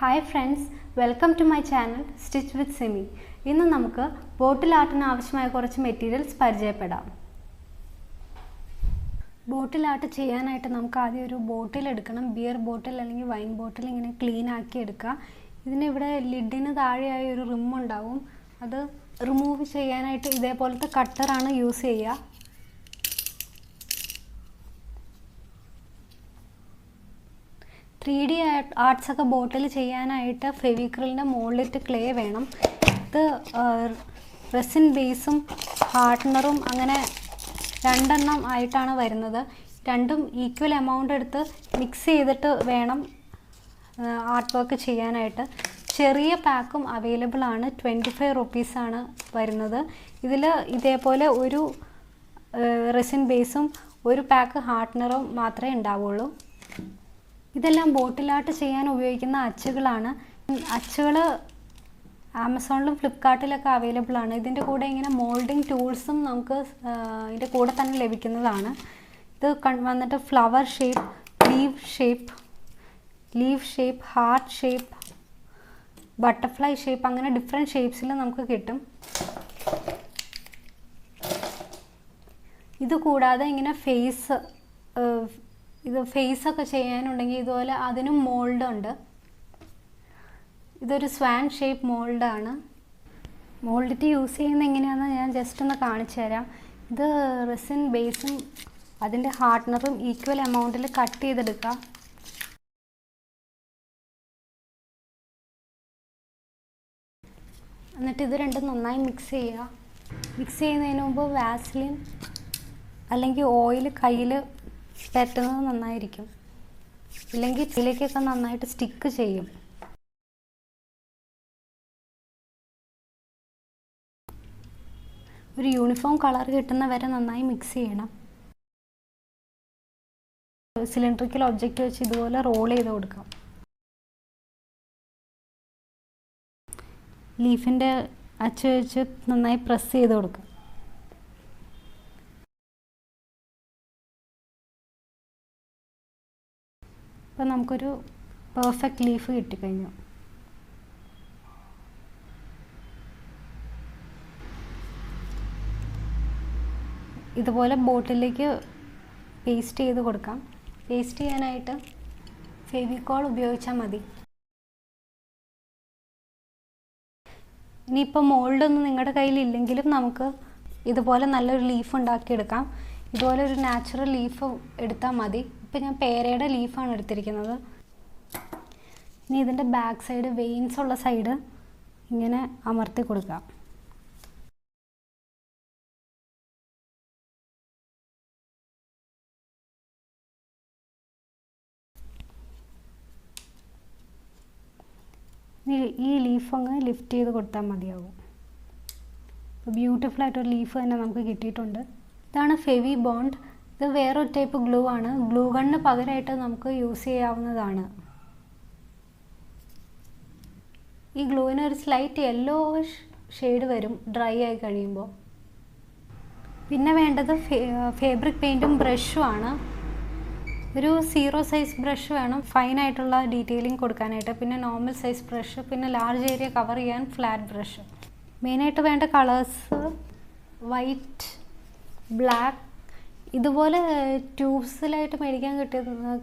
Hi friends, welcome to my channel Stitch with Simi. ഇന്ന് നമുക്ക് ബോട്ടിൽ ആർട്ടിന് ആവശ്യമായ കുറച്ച് മെറ്റീരിയൽസ് പരിചയപ്പെടാം. ബോട്ടിൽ ആർട്ട് ചെയ്യാനായിട്ട് നമുക്ക് ആദ്യം ഒരു ബോട്ടിൽ എടുക്കണം. ബിയർ ബോട്ടിൽ അല്ലെങ്കിൽ വൈൻ ബോട്ടിൽ ഇങ്ങനെ ക്ലീൻ ആക്കി എടുക്കുക. ഇതിന് ഇവിടെ ലിഡിന് താഴെയായി ഒരു റിം ഉണ്ടാവും. അത് റിമൂവ് ചെയ്യാനായിട്ട് ഇതേപോലത്തെ കട്ടറാണ് യൂസ് ചെയ്യുക. ത്രീ ഡി ആർട്സ് ഒക്കെ ബോട്ടിൽ ചെയ്യാനായിട്ട് ഫെവിക്രിലിൻ്റെ മുകളിലിട്ട് ക്ലേ വേണം. ഇത് റെസിൻ ബേസും ഹാർഡ്നറും അങ്ങനെ രണ്ടെണ്ണം ആയിട്ടാണ് വരുന്നത്. രണ്ടും ഈക്വൽ എമൗണ്ട് എടുത്ത് മിക്സ് ചെയ്തിട്ട് വേണം ആർട്ട് വർക്ക് ചെയ്യാനായിട്ട്. ചെറിയ പാക്കും അവൈലബിൾ ആണ്. 25 റുപ്പീസാണ് വരുന്നത്. ഇതിൽ ഇതേപോലെ ഒരു റെസിൻ ബേസും ഒരു പാക്ക് ഹാർഡ്നറും മാത്രമേ ഉണ്ടാവുള്ളൂ. ഇതെല്ലാം ബോട്ടിൽ ആർട്ട് ചെയ്യാൻ ഉപയോഗിക്കുന്ന അച്ചുകളാണ്. അച്ചുകൾ ആമസോണിലും ഫ്ലിപ്കാർട്ടിലൊക്കെ അവൈലബിൾ ആണ്. ഇതിൻ്റെ കൂടെ ഇങ്ങനെ മോൾഡിങ് ടൂൾസും നമുക്ക് ഇതിൻ്റെ കൂടെ തന്നെ ലഭിക്കുന്നതാണ്. ഇത് വന്നിട്ട് flower shape, leave shape, heart shape, butterfly shape, അങ്ങനെ ഡിഫറെൻറ്റ് ഷേപ്സിൽ നമുക്ക് കിട്ടും. ഇത് കൂടാതെ ഇങ്ങനെ ഫേസൊക്കെ ചെയ്യാനുണ്ടെങ്കിൽ ഇതുപോലെ അതിനും മോൾഡ് ഉണ്ട്. ഇതൊരു സ്വാൻ ഷേപ്പ് മോൾഡാണ്. മോൾഡിറ്റ് യൂസ് ചെയ്യുന്നത് എങ്ങനെയാണെന്ന് ഞാൻ ജസ്റ്റ് ഒന്ന് കാണിച്ചു തരാം. ഇത് റെസിൻ ബേസും അതിൻ്റെ ഹാർഡ്നറും ഈക്വൽ എമൗണ്ടിൽ കട്ട് ചെയ്തെടുക്കുക. എന്നിട്ട് ഇത് രണ്ടും നന്നായി മിക്സ് ചെയ്യുക. മിക്സ് ചെയ്യുന്നതിന് മുമ്പ് വാസ്ലിൻ അല്ലെങ്കിൽ ഓയിൽ കയ്യിൽ പറ്റുന്നത് നന്നായിരിക്കും. ഇല്ലെങ്കിൽ ഇതിലേക്കൊക്കെ നന്നായിട്ട് സ്റ്റിക്ക് ചെയ്യും. ഒരു യൂണിഫോം കളർ കിട്ടുന്ന വരെ നന്നായി മിക്സ് ചെയ്യണം. സിലിണ്ടറിക്കൽ ഒബ്ജക്റ്റ് വെച്ച് ഇതുപോലെ റോൾ ചെയ്ത് കൊടുക്കാം. ലീഫിൻ്റെ അച്ച് വെച്ച് നന്നായി പ്രസ് ചെയ്ത് കൊടുക്കാം. അപ്പോൾ നമുക്കൊരു പെർഫെക്റ്റ് ലീഫ് കിട്ടിക്കഴിഞ്ഞു. ഇതുപോലെ ബോട്ടിലേക്ക് പേസ്റ്റ് ചെയ്ത് കൊടുക്കാം. പേസ്റ്റ് ചെയ്യാനായിട്ട് ഫെവിക്കോൾ ഉപയോഗിച്ചാൽ മതി. ഇനിയിപ്പോൾ മോൾഡൊന്നും നിങ്ങളുടെ കയ്യിലില്ലെങ്കിലും നമുക്ക് ഇതുപോലെ നല്ലൊരു ലീഫ് ഉണ്ടാക്കിയെടുക്കാം. ഇതുപോലെ ഒരു നാച്ചുറൽ ലീഫ് എടുത്താൽ മതി. ഇപ്പം ഞാൻ പേരയുടെ ലീഫാണ് എടുത്തിരിക്കുന്നത്. ഇനി ഇതിൻ്റെ ബാക്ക് സൈഡ്, വെയിൻസ് ഉള്ള സൈഡ് ഇങ്ങനെ അമർത്തി കൊടുക്കാം. ഈ ലീഫ് അങ്ങ് ലിഫ്റ്റ് ചെയ്ത് കൊടുത്താൽ മതിയാവും. ബ്യൂട്ടിഫുൾ ആയിട്ടൊരു ലീഫ് തന്നെ നമുക്ക് കിട്ടിയിട്ടുണ്ട്. ഇതാണ് ഫെവി ബോണ്ട്. ഇത് വേറൊരു ടൈപ്പ് ഗ്ലൂ ആണ്. ഗ്ലൂ ഗണ്ണിന് പകരമായിട്ട് നമുക്ക് യൂസ് ചെയ്യാവുന്നതാണ്. ഈ ഗ്ലൂവിന് ഒരു സ്ലൈറ്റ് യെല്ലോ ഷെയ്ഡ് വരും ഡ്രൈ ആയി കഴിയുമ്പോൾ. പിന്നെ വേണ്ടത് ഫാബ്രിക് പെയിൻറ്റും ബ്രഷും ആണ്. ഒരു 0 സൈസ് ബ്രഷ് വേണം ഫൈനായിട്ടുള്ള ഡീറ്റെയിലിംഗ് കൊടുക്കാനായിട്ട്. പിന്നെ നോർമൽ സൈസ് ബ്രഷ്, പിന്നെ ലാർജ് ഏരിയ കവർ ചെയ്യാൻ ഫ്ലാറ്റ് ബ്രഷ്. മെയിനായിട്ട് വേണ്ട കളേഴ്സ് വൈറ്റ്, ബ്ലാക്ക്. ഇതുപോലെ ട്യൂബ്സിലായിട്ട് മേടിക്കാൻ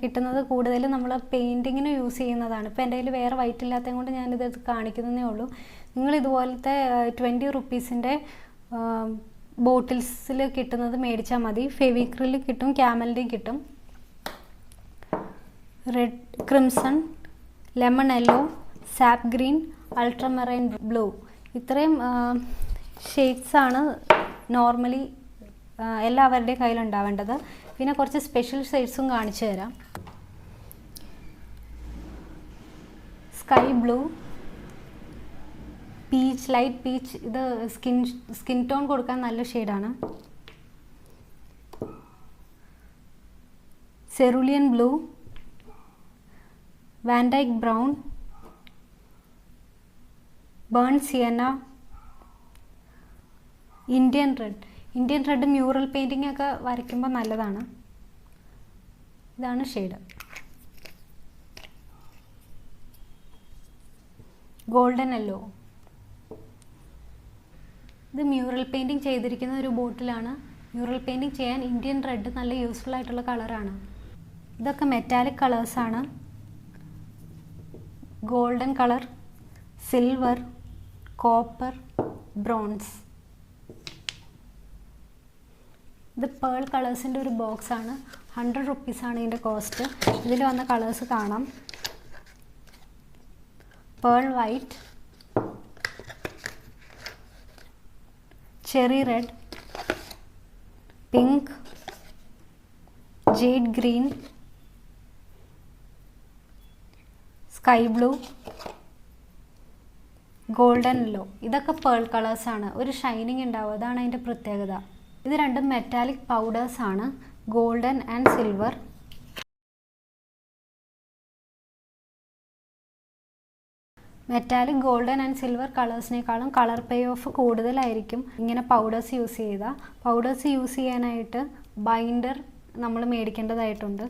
കിട്ടുന്നത് കൂടുതലും നമ്മൾ പെയിൻറ്റിങ്ങിന് യൂസ് ചെയ്യുന്നതാണ്. ഇപ്പോൾ എൻ്റെ കയ്യിൽ വേറെ വൈറ്റ് ഇല്ലാത്തത് കൊണ്ട് ഞാനിത് കാണിക്കുന്നതേ ഉള്ളൂ. നിങ്ങൾ ഇതുപോലത്തെ 20 റുപ്പീസിൻ്റെ ബോട്ടിൽസിൽ കിട്ടുന്നത് മേടിച്ചാൽ മതി. ഫെവിക്രിൽ കിട്ടും, ക്യാമലിൻ്റെ കിട്ടും. Red, crimson, lemon yellow, sap green, ultramarine blue, ഇത്രയും ഷെയ്ഡ്സാണ് നോർമലി എല്ലാവരുടെയും കയ്യിലുണ്ടാവേണ്ടത്. പിന്നെ കുറച്ച് സ്പെഷ്യൽ ഷെയ്ഡ്സും കാണിച്ചു തരാം. Sky blue, peach, light peach. ഇത് സ്കിൻ ടോൺ കൊടുക്കാൻ നല്ല ഷെയ്ഡാണ്. Cerulean blue, Vandyke brown, burn sienna, Indian red mural painting ഒക്കെ വരയ്ക്കുമ്പോൾ നല്ലതാണ്. ഇതാണ് ഷെയ്ഡ്. Golden yellow. ഇത് മ്യൂറൽ പെയിൻറ്റിങ് ചെയ്തിരിക്കുന്ന ഒരു ബോട്ടിലാണ്. മ്യൂറൽ പെയിൻറ്റിങ് ചെയ്യാൻ ഇന്ത്യൻ റെഡ് നല്ല യൂസ്ഫുൾ ആയിട്ടുള്ള കളറാണ്. ഇതൊക്കെ മെറ്റാലിക് കളേഴ്സാണ്. Golden colour, silver, copper, bronze. ഇത് പേൾ കളേഴ്സിൻ്റെ ഒരു ബോക്സാണ്. 100 റുപ്പീസാണ് ഇതിൻ്റെ കോസ്റ്റ്. ഇതിൽ വന്ന കളേഴ്സ് കാണാം. Pearl white, cherry red, pink, jade green, sky blue, golden yellow. ഇതൊക്കെ പേൾ കളേഴ്സാണ്. ഒരു ഷൈനിങ് ഉണ്ടാവും, അതാണ് അതിൻ്റെ പ്രത്യേകത. ഇത് രണ്ടും മെറ്റാലിക് പൗഡേഴ്സാണ്, golden and silver. Metallic golden and silver കളേഴ്സിനേക്കാളും കളർ പേ ഓഫ് കൂടുതലായിരിക്കും ഇങ്ങനെ പൗഡേഴ്സ് യൂസ് ചെയ്താൽ. പൗഡേഴ്സ് യൂസ് ചെയ്യാനായിട്ട് ബൈൻഡർ നമ്മൾ മേടിക്കേണ്ടതായിട്ടുണ്ട്.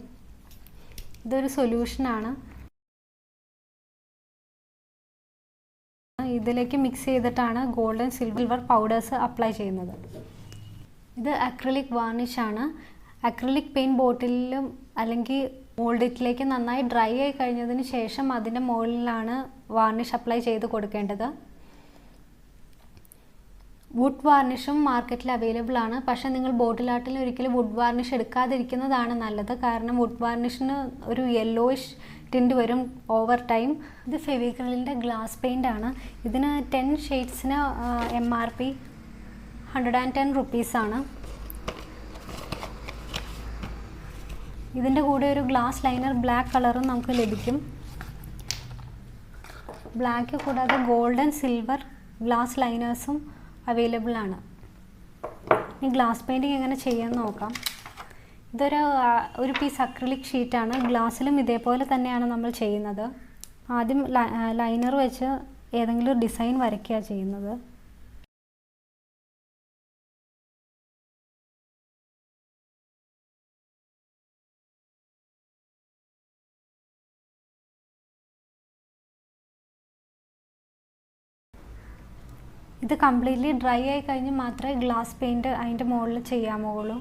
ഇതൊരു സൊല്യൂഷനാണ്. ഇതിലേക്ക് മിക്സ് ചെയ്തിട്ടാണ് ഗോൾഡൻ സിൽവർ പൗഡേഴ്സ് അപ്ലൈ ചെയ്യുന്നത്. ഇത് അക്രിലിക് വാർണിഷാണ്. അക്രിലിക് പെയിൻറ്റ് ബോട്ടിലും അല്ലെങ്കിൽ മോൾഡിറ്റിലേക്ക് നന്നായി ഡ്രൈ ആയി കഴിഞ്ഞതിന് ശേഷം അതിൻ്റെ മുകളിലാണ് വാർണിഷ് അപ്ലൈ ചെയ്ത് കൊടുക്കേണ്ടത്. വുഡ് വാർണിഷും മാർക്കറ്റിൽ അവൈലബിൾ ആണ്. പക്ഷേ നിങ്ങൾ ബോട്ടിൽ ആർട്ടിൽ ഒരിക്കലും വുഡ് വാർണിഷ് എടുക്കാതിരിക്കുന്നതാണ് നല്ലത്. കാരണം വുഡ് വാർണിഷിന് ഒരു യെല്ലോയിഷ് ടിൻറ്റ് വരും ഓവർ ടൈം. ഇത് ഫെവിക്രിലിൻ്റെ ഗ്ലാസ് പെയിൻ്റ് ആണ്. ഇതിന് 10 ഷെയ്ഡ്സിന് MRP 110 റുപ്പീസാണ്. ഇതിൻ്റെ കൂടെ ഒരു ഗ്ലാസ് ലൈനർ ബ്ലാക്ക് കളറും നമുക്ക് ലഭിക്കും. ബ്ലാക്ക് കൂടാതെ ഗോൾഡൻ സിൽവർ ഗ്ലാസ് ലൈനേഴ്സും അവൈലബിൾ ആണ്. ഈ ഗ്ലാസ് പെയിൻറ്റിങ് എങ്ങനെ ചെയ്യാമെന്ന് നോക്കാം. ഒരു പീസ് അക്രിലിക് ഷീറ്റാണ്. ഗ്ലാസ്സിലും ഇതേപോലെ തന്നെയാണ് നമ്മൾ ചെയ്യുന്നത്. ആദ്യം ലൈനർ വെച്ച് ഏതെങ്കിലും ഒരു ഡിസൈൻ വരയ്ക്കുക ചെയ്യുന്നത്. ഇത് കംപ്ലീറ്റ്ലി ഡ്രൈ ആയി കഴിഞ്ഞ് മാത്രമേ ഗ്ലാസ് പെയിൻറ്റ് അതിൻ്റെ മുകളിൽ ചെയ്യാമുള്ളൂ.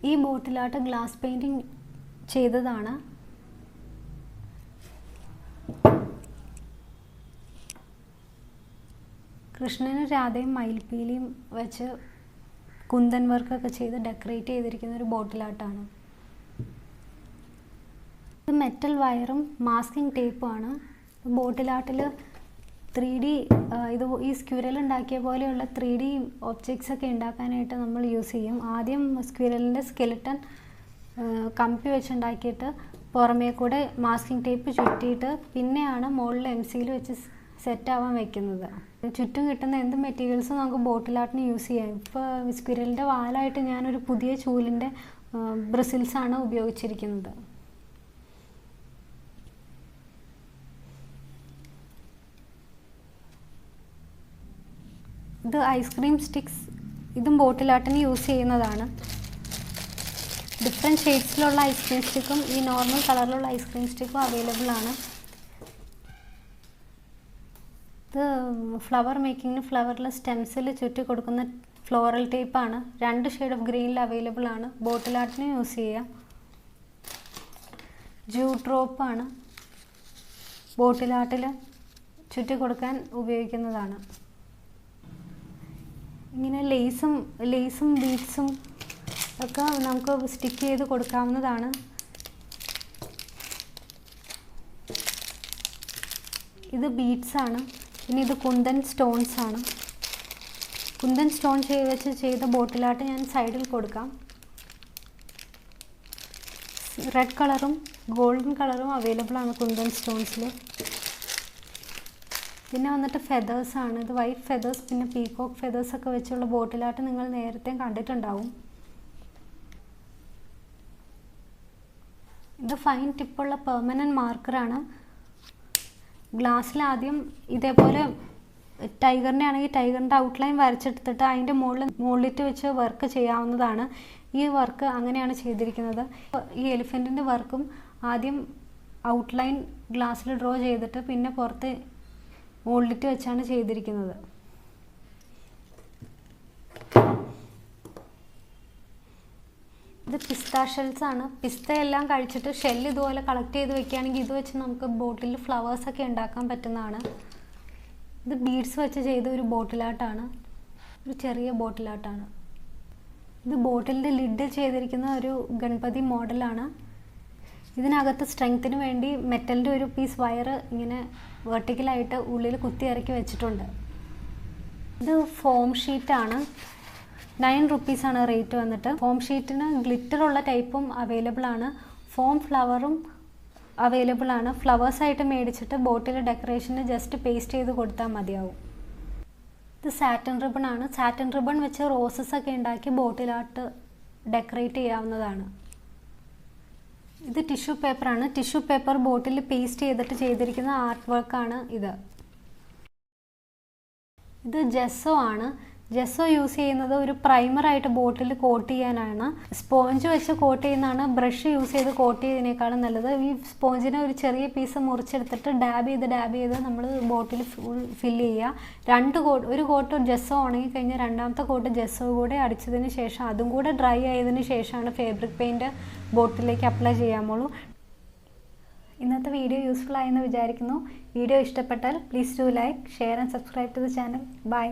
ഈ ബോട്ടിലാട്ട് ഗ്ലാസ് പെയിൻറ്റിങ് ചെയ്തതാണ്. കൃഷ്ണനും രാധയും മയിൽപ്പീലിയും വെച്ച് കുന്തൻ വർക്കൊക്കെ ചെയ്ത് ഡെക്കറേറ്റ് ചെയ്തിരിക്കുന്ന ഒരു ബോട്ടിലാട്ടാണ്. ഇത് മെറ്റൽ വയറും മാസ്കിംഗ് ടേപ്പുമാണ്. ബോട്ടിലാട്ടിൽ 3D ഇത് ഈ സ്ക്വിരൽ ഉണ്ടാക്കിയ പോലെയുള്ള 3D ഒബ്ജക്ട്സ് ഒക്കെ ഉണ്ടാക്കാനായിട്ട് നമ്മൾ യൂസ് ചെയ്യും. ആദ്യം സ്ക്വിരലിൻ്റെ സ്കെലിട്ടൺ കമ്പി വെച്ചുണ്ടാക്കിയിട്ട് പുറമേ കൂടെ മാസ്കിംഗ് ടേപ്പ് ചുറ്റിയിട്ട് പിന്നെയാണ് മുകളിൽ MCയിൽ വെച്ച് സെറ്റ് ആവാൻ വെക്കുന്നത്. ചുറ്റും കിട്ടുന്ന എന്ത് മെറ്റീരിയൽസും നമുക്ക് ബോട്ടിലാട്ടിന് യൂസ് ചെയ്യാം. ഇപ്പോൾ സ്ക്വിരലിൻ്റെ വാലായിട്ട് ഞാനൊരു പുതിയ ചൂലിൻ്റെ ബ്രിസിൽസാണ് ഉപയോഗിച്ചിരിക്കുന്നത്. ഇത് ഐസ്ക്രീം സ്റ്റിക്സ്. ഇതും ബോട്ടിലാട്ടിന് യൂസ് ചെയ്യുന്നതാണ്. ഡിഫറെൻറ്റ് ഷെയ്ഡ്സിലുള്ള ഐസ്ക്രീം സ്റ്റിക്കും ഈ നോർമൽ കളറിലുള്ള ഐസ്ക്രീം സ്റ്റിക്കും അവൈലബിൾ ആണ്. ഇത് ഫ്ലവർ മേക്കിങ്ങിന് ഫ്ലവറിലെ സ്റ്റെംസിൽ ചുറ്റി കൊടുക്കുന്ന ഫ്ലോറൽ ടേപ്പാണ്. 2 ഷെയ്ഡ് ഓഫ് ഗ്രീനിൽ അവൈലബിൾ ആണ്. ബോട്ടിലാട്ടിന് യൂസ് ചെയ്യാം. ജൂട്ട് റോപ്പാണ്. ബോട്ടിലാട്ടിൽ ചുറ്റി കൊടുക്കാൻ ഉപയോഗിക്കുന്നതാണ്. ഇങ്ങനെ ലേസും ബീഡ്സും ഒക്കെ നമുക്ക് സ്റ്റിക്ക് ചെയ്ത് കൊടുക്കാവുന്നതാണ്. ഇത് ബീഡ്സാണ്. പിന്നെ ഇത് കുന്തൻ സ്റ്റോൺസ് ആണ്. കുന്തൻ സ്റ്റോൺ വെച്ച് ചെയ്ത ബോട്ടിലാട്ട് ഞാൻ സൈഡിൽ കൊടുക്കാം. റെഡ് കളറും ഗോൾഡൻ കളറും അവൈലബിൾ ആണ് കുന്തൻ സ്റ്റോൺസിൽ. പിന്നെ വന്നിട്ട് ഫെദേഴ്സാണ്. ഇത് വൈറ്റ് ഫെദേഴ്സ് പിന്നെ പീകോക്ക് ഫെദേഴ്സ് ഒക്കെ വെച്ചുള്ള ബോട്ടിലാട്ട് നിങ്ങൾ നേരത്തെ കണ്ടിട്ടുണ്ടാവും. ഇത് ഫൈൻ ടിപ്പുള്ള പെർമനൻറ്റ് മാർക്കറാണ്. ഗ്ലാസ്സിൽ ആദ്യം ഇതേപോലെ ടൈഗറിൻ്റെ ആണെങ്കിൽ ടൈഗറിൻ്റെ ഔട്ട്ലൈൻ വരച്ചെടുത്തിട്ട് അതിൻ്റെ മുകളിലിട്ട് വെച്ച് വർക്ക് ചെയ്യാവുന്നതാണ്. ഈ വർക്ക് അങ്ങനെയാണ് ചെയ്തിരിക്കുന്നത്. ഈ എലിഫൻറ്റിൻ്റെ വർക്കും ആദ്യം ഔട്ട്ലൈൻ ഗ്ലാസ്സിൽ ഡ്രോ ചെയ്തിട്ട് പിന്നെ പുറത്ത് മുകളിലിട്ട് വെച്ചാണ് ചെയ്തിരിക്കുന്നത്. ഇത് പിസ്ത ഷെൽസ് ആണ്. പിസ്ത എല്ലാം കഴിച്ചിട്ട് ഷെല്ല് ഇതുപോലെ കളക്ട് ചെയ്ത് വെക്കുകയാണെങ്കിൽ ഇത് വെച്ച് നമുക്ക് ബോട്ടിൽ ഫ്ലവേഴ്സൊക്കെ ഉണ്ടാക്കാൻ പറ്റുന്നതാണ്. ഇത് ബീഡ്സ് വെച്ച് ചെയ്ത ഒരു ബോട്ടിലാട്ടാണ്, ഒരു ചെറിയ ബോട്ടിലാട്ടാണ്. ഇത് ബോട്ടിലിൻ്റെ ലിഡിൽ ചെയ്തിരിക്കുന്ന ഒരു ഗണപതി മോഡലാണ്. ഇതിനകത്ത് സ്ട്രെങ്ത്തിന് വേണ്ടി മെറ്റലിൻ്റെ ഒരു പീസ് വയർ ഇങ്ങനെ വെർട്ടിക്കലായിട്ട് ഉള്ളിൽ കുത്തി ഇറക്കി വെച്ചിട്ടുണ്ട്. ഇത് ഫോം ഷീറ്റാണ്. 9 റുപ്പീസാണ് റേറ്റ് വന്നിട്ട്. ഫോം ഷീറ്റിന് ഗ്ലിറ്ററുള്ള ടൈപ്പും അവൈലബിൾ ആണ്, ഫോം ഫ്ലവറും അവൈലബിൾ ആണ്. ഫ്ലവേഴ്സായിട്ട് മേടിച്ചിട്ട് ബോട്ടിൽ ഡെക്കറേഷന് ജസ്റ്റ് പേസ്റ്റ് ചെയ്ത് കൊടുത്താൽ മതിയാവും. ഇത് സാറ്റിൻ റിബൺ ആണ്. സാറ്റിൻ റിബൺ വെച്ച് റോസസ് ഒക്കെ ഉണ്ടാക്കി ബോട്ടിലായിട്ട് ഡെക്കറേറ്റ് ചെയ്യാവുന്നതാണ്. ഇത് ടിഷ്യൂ പേപ്പറാണ്. ടിഷ്യൂ പേപ്പർ ബോട്ടിൽ പേസ്റ്റ് ചെയ്തിട്ട് ചെയ്തിരിക്കുന്ന ആർട്ട് വർക്കാണ് ഇത്. ഇത് ജെസ്സോ ആണ്. ജെസ്സോ യൂസ് ചെയ്യുന്നത് ഒരു പ്രൈമറായിട്ട് ബോട്ടിൽ കോട്ട് ചെയ്യാനാണ്. സ്പോഞ്ച് വെച്ച് കോട്ട് ചെയ്യുന്നതാണ് ബ്രഷ് യൂസ് ചെയ്ത് കോട്ട് ചെയ്യുന്നതിനേക്കാളും നല്ലത്. ഈ സ്പോഞ്ചിനെ ഒരു ചെറിയ പീസ് മുറിച്ചെടുത്തിട്ട് ഡാബ് ചെയ്ത് നമ്മൾ ബോട്ടിൽ ഫില്ല് ചെയ്യുക. ഒരു കോട്ട് ജെസ്സോ ഉണങ്ങി കഴിഞ്ഞാൽ രണ്ടാമത്തെ കോട്ട് ജെസ്സോ കൂടെ അടിച്ചതിന് ശേഷം അതും കൂടെ ഡ്രൈ ആയതിനു ശേഷമാണ് ഫാബ്രിക് പെയിൻറ്റ് ബോട്ടിലേക്ക് അപ്ലൈ ചെയ്യാമുള്ളൂ. ഇന്നത്തെ വീഡിയോ യൂസ്ഫുൾ ആയെന്ന് വിചാരിക്കുന്നു. വീഡിയോ ഇഷ്ടപ്പെട്ടാൽ please do like, share and subscribe to the channel. By.